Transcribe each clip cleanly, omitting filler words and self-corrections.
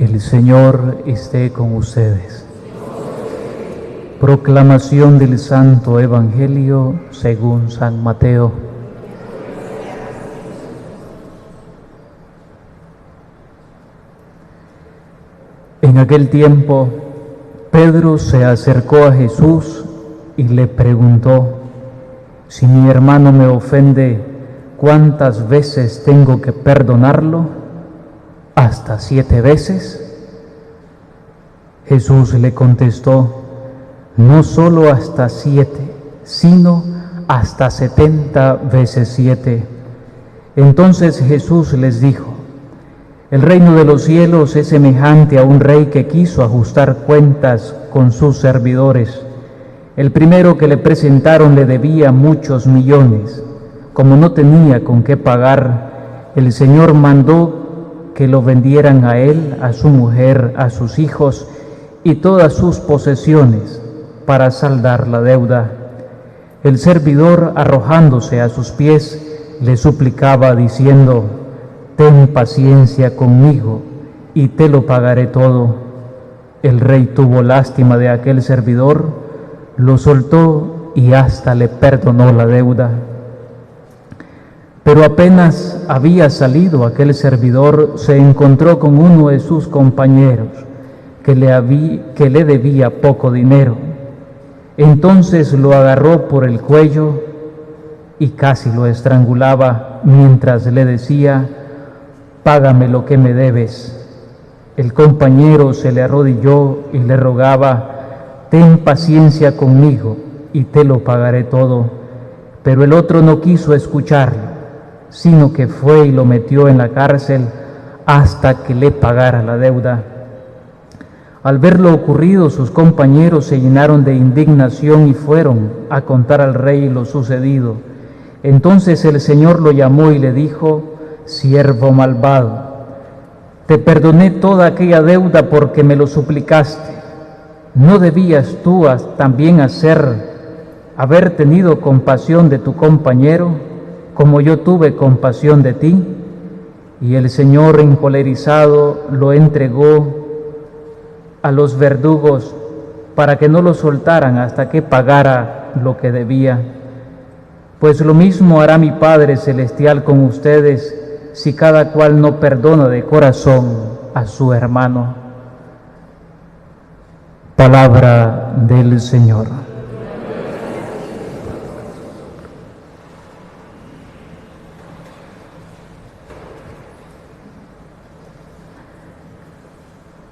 El Señor esté con ustedes. Proclamación del Santo Evangelio según San Mateo. En aquel tiempo, Pedro se acercó a Jesús y le preguntó: si mi hermano me ofende, ¿cuántas veces tengo que perdonarlo? ¿Hasta 7 veces? Jesús le contestó: no solo hasta 7, sino hasta 70 veces 7. Entonces Jesús les dijo: el reino de los cielos es semejante a un rey que quiso ajustar cuentas con sus servidores. El primero que le presentaron le debía muchos millones. Como no tenía con qué pagar, el Señor mandó que lo vendieran a él, a su mujer, a sus hijos y todas sus posesiones para saldar la deuda. El servidor, arrojándose a sus pies, le suplicaba diciendo: ten paciencia conmigo y te lo pagaré todo. El rey tuvo lástima de aquel servidor, lo soltó y hasta le perdonó la deuda. Pero apenas había salido aquel servidor, se encontró con uno de sus compañeros que le debía poco dinero. Entonces lo agarró por el cuello y casi lo estrangulaba mientras le decía: págame lo que me debes. El compañero se le arrodilló y le rogaba: ten paciencia conmigo y te lo pagaré todo. Pero el otro no quiso escucharlo, sino que fue y lo metió en la cárcel hasta que le pagara la deuda. Al ver lo ocurrido, sus compañeros se llenaron de indignación y fueron a contar al rey lo sucedido. Entonces el Señor lo llamó y le dijo: siervo malvado, te perdoné toda aquella deuda porque me lo suplicaste. ¿No debías tú también haber tenido compasión de tu compañero, como yo tuve compasión de ti? Y el Señor, encolerizado, lo entregó a los verdugos para que no lo soltaran hasta que pagara lo que debía. Pues lo mismo hará mi Padre Celestial con ustedes si cada cual no perdona de corazón a su hermano. Palabra del Señor.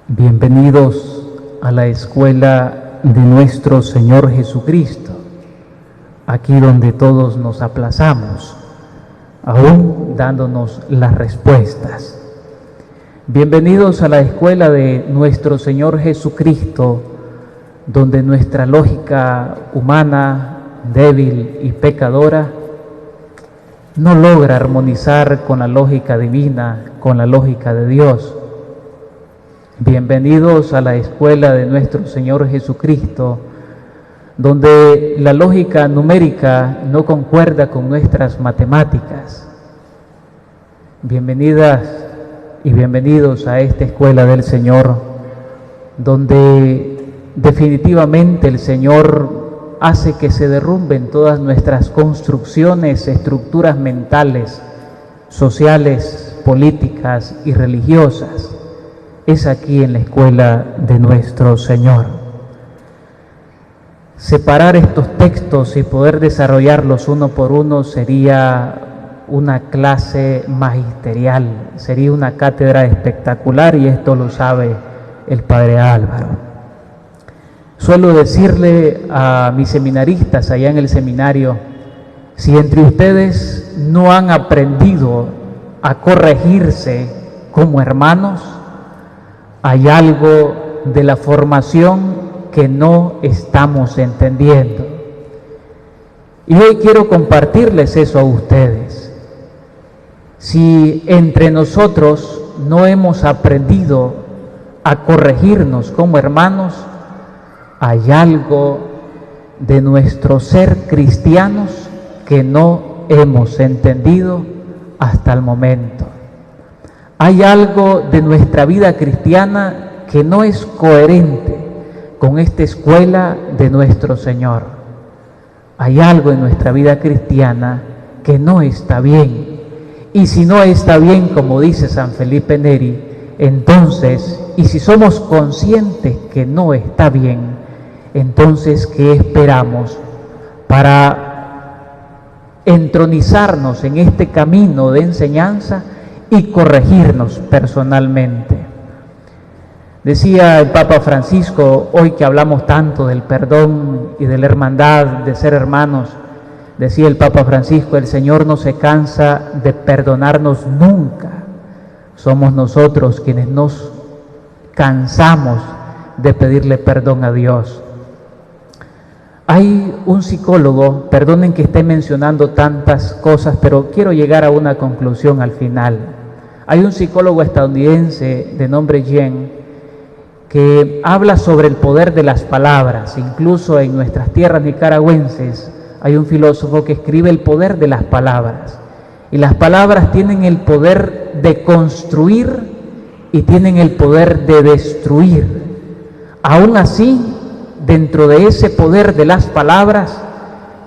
Bienvenidos a la escuela de nuestro Señor Jesucristo, aquí donde todos nos aplazamos, aún dándonos las respuestas. Bienvenidos a la escuela de nuestro Señor Jesucristo, donde nuestra lógica humana, débil y pecadora, no logra armonizar con la lógica divina, con la lógica de Dios. Bienvenidos a la escuela de nuestro Señor Jesucristo, donde la lógica numérica no concuerda con nuestras matemáticas. Bienvenidas y bienvenidos a esta escuela del Señor, donde definitivamente el Señor hace que se derrumben todas nuestras construcciones, estructuras mentales, sociales, políticas y religiosas. Es aquí en la escuela de nuestro Señor. Separar estos textos y poder desarrollarlos uno por uno sería una clase magisterial, sería una cátedra espectacular, y esto lo sabe el Padre Álvaro. Suelo decirle a mis seminaristas allá en el seminario: si entre ustedes no han aprendido a corregirse como hermanos, hay algo de la formación que no estamos entendiendo. Y hoy quiero compartirles eso a ustedes. Si entre nosotros no hemos aprendido a corregirnos como hermanos, hay algo de nuestro ser cristianos que no hemos entendido hasta el momento. Hay algo de nuestra vida cristiana que no es coherente con esta escuela de nuestro Señor. Hay algo en nuestra vida cristiana que no está bien. Y si no está bien, como dice San Felipe Neri, entonces, y si somos conscientes que no está bien, entonces, ¿qué esperamos para entronizarnos en este camino de enseñanza y corregirnos personalmente? Decía el Papa Francisco, hoy que hablamos tanto del perdón y de la hermandad, de ser hermanos, decía el Papa Francisco, el Señor no se cansa de perdonarnos nunca. Somos nosotros quienes nos cansamos de pedirle perdón a Dios. Hay un psicólogo, perdonen que esté mencionando tantas cosas, pero quiero llegar a una conclusión al final. Hay un psicólogo estadounidense de nombre Jen que habla sobre el poder de las palabras. Incluso en nuestras tierras nicaragüenses hay un filósofo que escribe el poder de las palabras. Y las palabras tienen el poder de construir y tienen el poder de destruir. Aún así, dentro de ese poder de las palabras,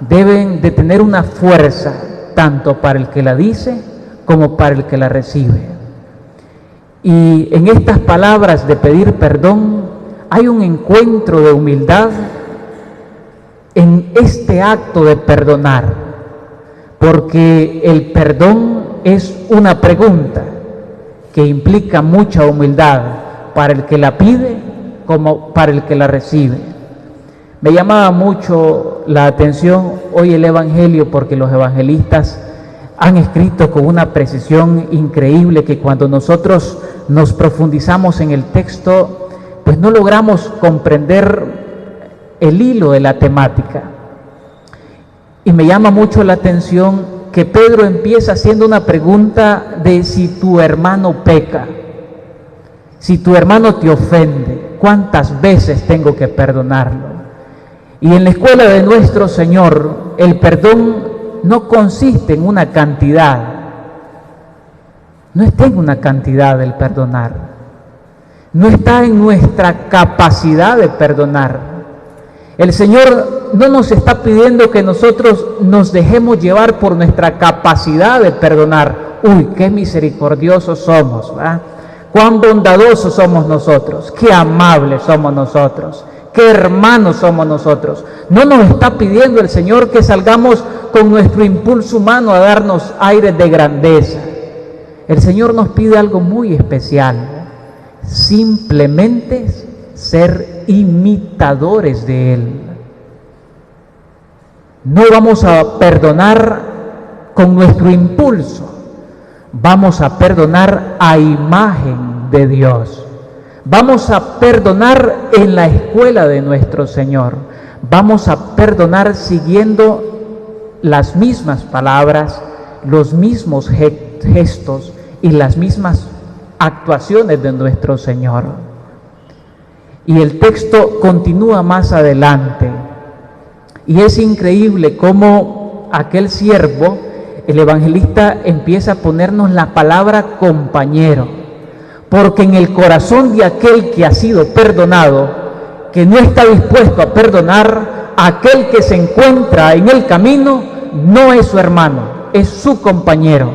deben de tener una fuerza, tanto para el que la dice como para el que la recibe. Y en estas palabras de pedir perdón hay un encuentro de humildad en este acto de perdonar, porque el perdón es una pregunta que implica mucha humildad para el que la pide como para el que la recibe. Me llamaba mucho la atención hoy el Evangelio, porque los evangelistas han escrito con una precisión increíble que cuando nosotros nos profundizamos en el texto, pues no logramos comprender el hilo de la temática. Y me llama mucho la atención que Pedro empieza haciendo una pregunta de si tu hermano peca, si tu hermano te ofende, ¿cuántas veces tengo que perdonarlo? Y en la escuela de nuestro Señor, el perdón no consiste en una cantidad, no está en una cantidad el perdonar, no está en nuestra capacidad de perdonar. El Señor no nos está pidiendo que nosotros nos dejemos llevar por nuestra capacidad de perdonar. Uy, qué misericordiosos somos, ¿verdad? Cuán bondadosos somos nosotros, qué amables somos nosotros, qué hermanos somos nosotros. No nos está pidiendo el Señor que salgamos con nuestro impulso humano a darnos aires de grandeza. El Señor nos pide algo muy especial, simplemente ser imitadores de Él. No vamos a perdonar con nuestro impulso, vamos a perdonar a imagen de Dios. Vamos a perdonar en la escuela de nuestro Señor. Vamos a perdonar siguiendo las mismas palabras, los mismos gestos y las mismas actuaciones de nuestro Señor. Y el texto continúa más adelante. Y es increíble cómo aquel siervo, el evangelista, empieza a ponernos la palabra compañero. Porque en el corazón de aquel que ha sido perdonado, que no está dispuesto a perdonar, aquel que se encuentra en el camino no es su hermano, es su compañero.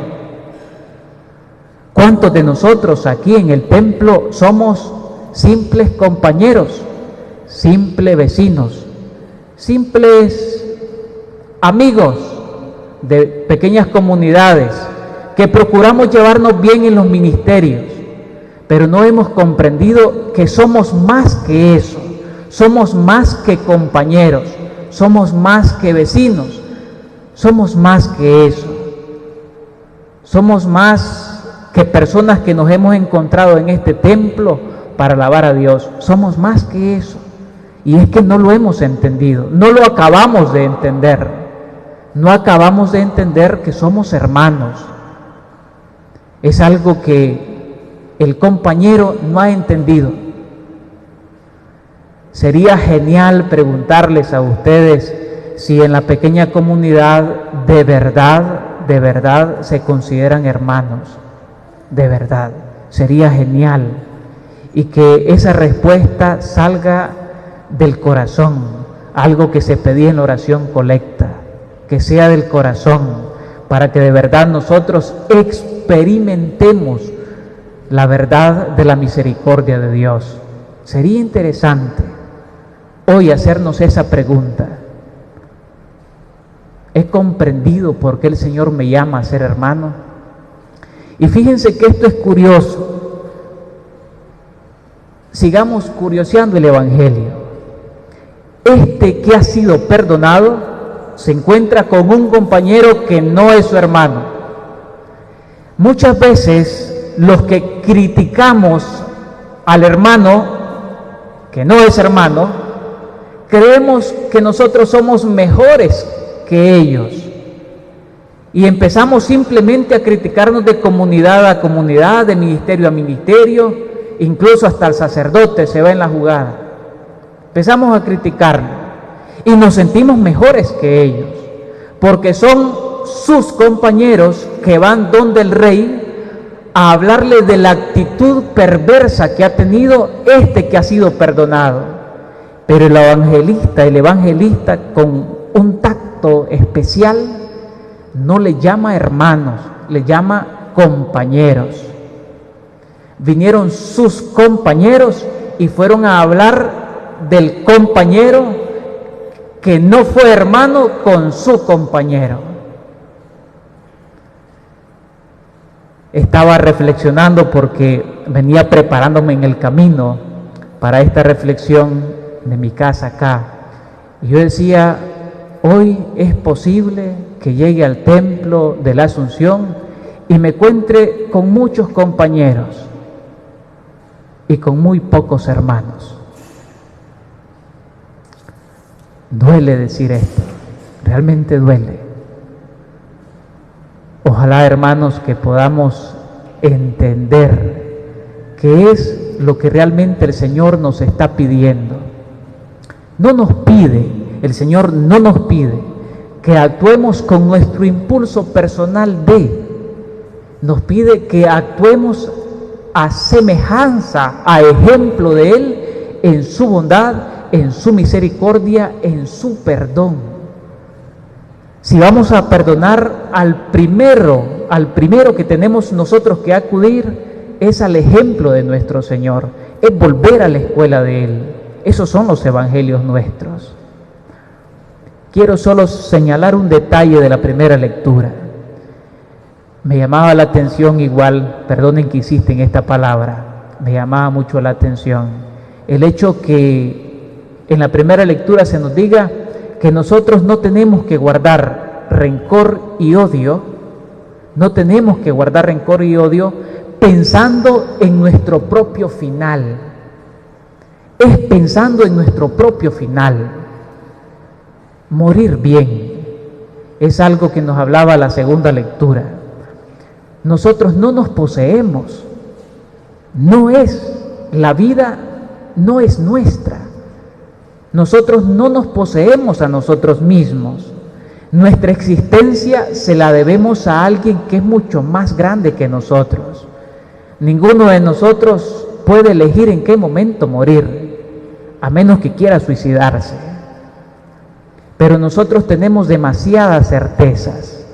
¿Cuántos de nosotros aquí en el templo somos simples compañeros, simples vecinos, simples amigos de pequeñas comunidades que procuramos llevarnos bien en los ministerios? Pero no hemos comprendido que somos más que eso, somos más que compañeros, somos más que vecinos, somos más que eso, somos más que personas que nos hemos encontrado en este templo para alabar a Dios, somos más que eso. Y es que no lo hemos entendido, no lo acabamos de entender, no acabamos de entender que somos hermanos. Es algo que el compañero no ha entendido. Sería genial preguntarles a ustedes si en la pequeña comunidad de verdad se consideran hermanos, de verdad. Sería genial. Y que esa respuesta salga del corazón, algo que se pedía en la oración colecta, que sea del corazón, para que de verdad nosotros experimentemos la verdad de la misericordia de Dios. Sería interesante hoy hacernos esa pregunta. ¿He comprendido por qué el Señor me llama a ser hermano? Y fíjense que esto es curioso. Sigamos curioseando el Evangelio. Este que ha sido perdonado se encuentra con un compañero que no es su hermano. Muchas veces los que criticamos al hermano que no es hermano, creemos que nosotros somos mejores que ellos y empezamos simplemente a criticarnos de comunidad a comunidad, de ministerio a ministerio, incluso hasta el sacerdote se va en la jugada. Empezamos a criticarlo y nos sentimos mejores que ellos, porque son sus compañeros que van donde el rey a hablarle de la actitud perversa que ha tenido este que ha sido perdonado. Pero el evangelista con un tacto especial no le llama hermanos, le llama compañeros. Vinieron sus compañeros y fueron a hablar del compañero que no fue hermano con su compañero. Estaba reflexionando porque venía preparándome en el camino para esta reflexión de mi casa acá. Y yo decía, hoy es posible que llegue al templo de la Asunción y me encuentre con muchos compañeros y con muy pocos hermanos. Duele decir esto, realmente duele. Ojalá, hermanos, que podamos entender qué es lo que realmente el Señor nos está pidiendo. No nos pide, el Señor no nos pide que actuemos con nuestro impulso personal nos pide que actuemos a semejanza, a ejemplo de Él, en su bondad, en su misericordia, en su perdón. Si vamos a perdonar al primero que tenemos nosotros que acudir, es al ejemplo de nuestro Señor, es volver a la escuela de Él. Esos son los evangelios nuestros. Quiero solo señalar un detalle de la primera lectura. Me llamaba la atención igual, perdonen que insiste en esta palabra, me llamaba mucho la atención el hecho que en la primera lectura se nos diga que nosotros no tenemos que guardar rencor y odio, no tenemos que guardar rencor y odio pensando en nuestro propio final. Es pensando en nuestro propio final. Morir bien es algo que nos hablaba la segunda lectura. Nosotros no nos poseemos, la vida no es nuestra. Nosotros no nos poseemos a nosotros mismos. Nuestra existencia se la debemos a alguien que es mucho más grande que nosotros. Ninguno de nosotros puede elegir en qué momento morir, a menos que quiera suicidarse. Pero nosotros tenemos demasiadas certezas.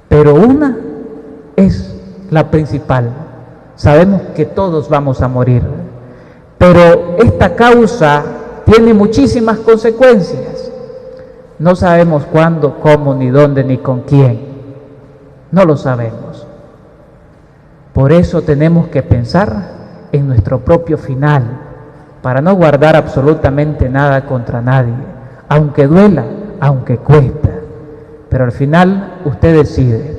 Pero una es la principal. Sabemos que todos vamos a morir. Pero esta causa tiene muchísimas consecuencias. No sabemos cuándo, cómo, ni dónde, ni con quién. No lo sabemos. Por eso tenemos que pensar en nuestro propio final, para no guardar absolutamente nada contra nadie, aunque duela, aunque cuesta. Pero al final usted decide.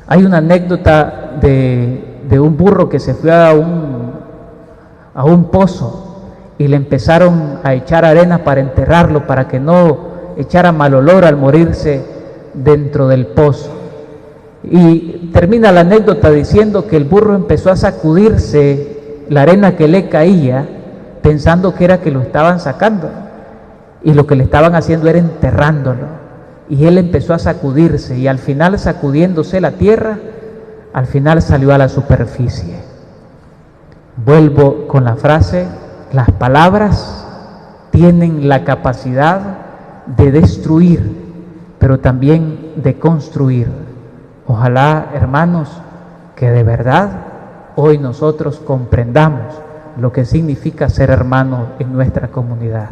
Hay una anécdota de un burro que se fue a un pozo y le empezaron a echar arena para enterrarlo, para que no echara mal olor al morirse dentro del pozo. Y termina la anécdota diciendo que el burro empezó a sacudirse la arena que le caía, pensando que era que lo estaban sacando, y lo que le estaban haciendo era enterrándolo. Y él empezó a sacudirse, y al final, sacudiéndose la tierra, al final salió a la superficie. Vuelvo con la frase, las palabras tienen la capacidad de destruir, pero también de construir. Ojalá, hermanos, que de verdad hoy nosotros comprendamos lo que significa ser hermanos en nuestra comunidad.